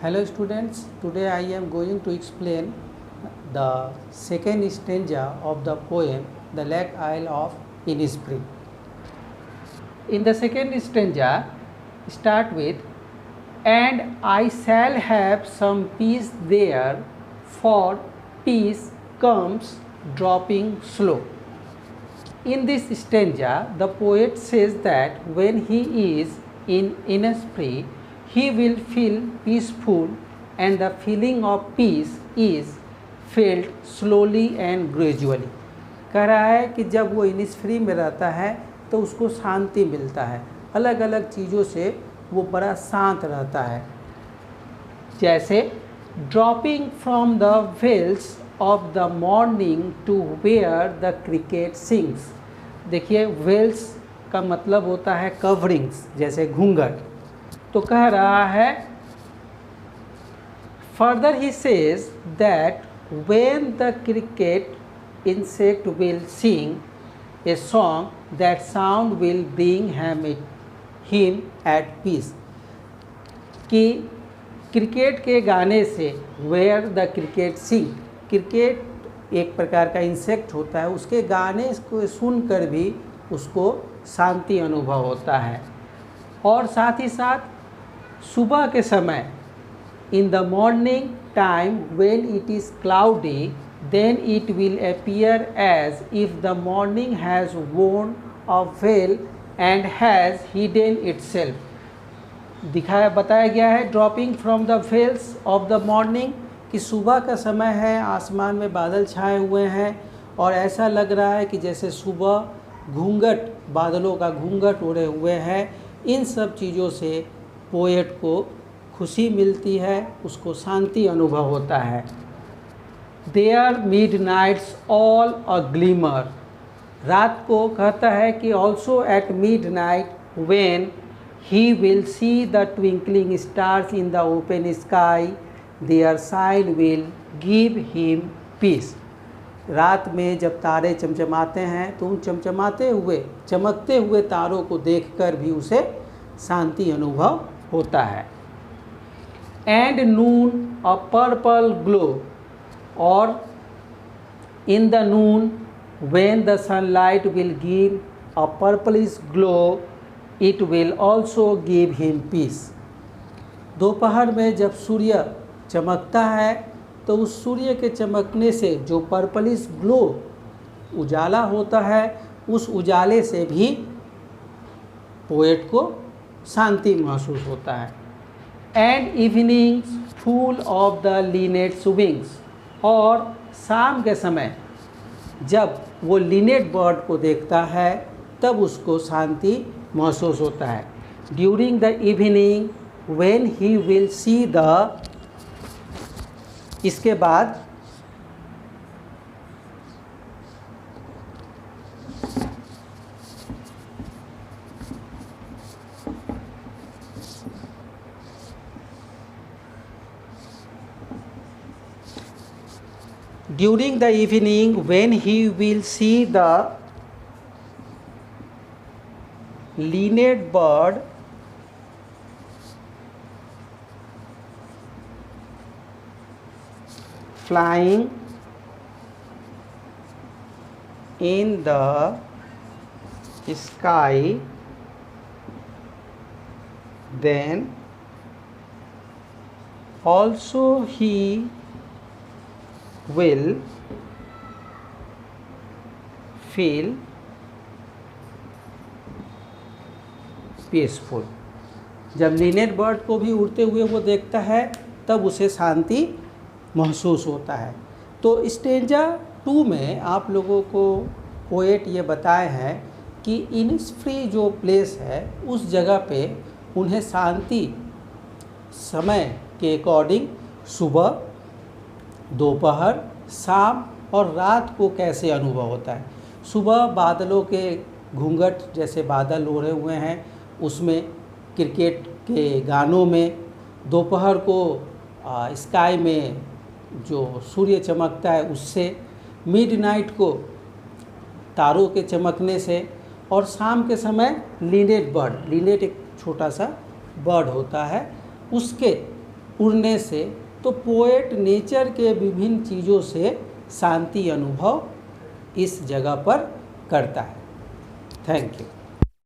Hello students, today I am going to explain the second stanza of the poem The Lake Isle of Innisfree. In the second stanza, start with, and I shall have some peace there, for peace comes dropping slow. In this stanza, the poet says that when he is in Innisfree, he will feel peaceful, and the feeling of peace is felt slowly and gradually. कह रहा है कि जब वो Innisfree में रहता है तो उसको शांति मिलता है, अलग अलग चीज़ों से वो बड़ा शांत रहता है। जैसे dropping from the veils of the morning to where the cricket sings. देखिए, वेल्स का मतलब होता है कवरिंग्स, जैसे घूंघट। तो कह रहा है, further he says that when the cricket insect will sing a song that sound will bring him at peace. कि क्रिकेट के गाने से, where the cricket sing, cricket एक प्रकार का इंसेक्ट होता है, उसके गाने को सुनकर भी उसको शांति अनुभव होता है। और साथ ही साथ सुबह के समय, in the morning time when it is cloudy, then it will appear as if the morning has worn a veil and has hidden itself. बताया गया है dropping from the veils of the morning, कि सुबह का समय है, आसमान में बादल छाए हुए हैं और ऐसा लग रहा है कि जैसे सुबह घूंघट, बादलों का घूंघट ओढ़े हुए हैं। इन सब चीज़ों से पोएट को खुशी मिलती है, उसको शांति अनुभव होता है। There midnight's all a glimmer, रात को कहता है कि also at midnight when he will see the twinkling stars in the open sky, their sign will give him peace. रात में जब तारे चमचमाते हैं तो उन चमकते हुए तारों को देखकर भी उसे शांति अनुभव होता है। And noon a purple glow, और in the noon when the sunlight will give a purplish glow, it will also give him peace. दोपहर में जब सूर्य चमकता है तो उस सूर्य के चमकने से जो पर्पलिश ग्लो उजाला होता है, उस उजाले से भी पोएट को शांति महसूस होता है। And evenings full of the Lynette wings, और शाम के समय जब वो लिनेट बर्ड को देखता है तब उसको शांति महसूस होता है। During the evening when he will see the, इसके बाद during the evening when he will see the linnet bird flying in the sky, then also he will feel peaceful. जब लिनेट बर्ड को भी उड़ते हुए वो देखता है तब उसे शांति महसूस होता है। तो स्टेंजा 2 में आप लोगों को पोएट ये बताए हैं कि इनिसफ्री जो प्लेस है उस जगह पे उन्हें शांति समय के अकॉर्डिंग सुबह, दोपहर, शाम और रात को कैसे अनुभव होता है। सुबह बादलों के घूंघट, जैसे बादल ओढ़े हुए हैं, उसमें क्रिकेट के गानों में, दोपहर को स्काई में जो सूर्य चमकता है उससे, मिडनाइट को तारों के चमकने से, और शाम के समय लिनेट बर्ड, लिनेट एक छोटा सा बर्ड होता है, उसके उड़ने से, तो पोएट नेचर के विभिन्न चीज़ों से शांति अनुभव इस जगह पर करता है। Thank you.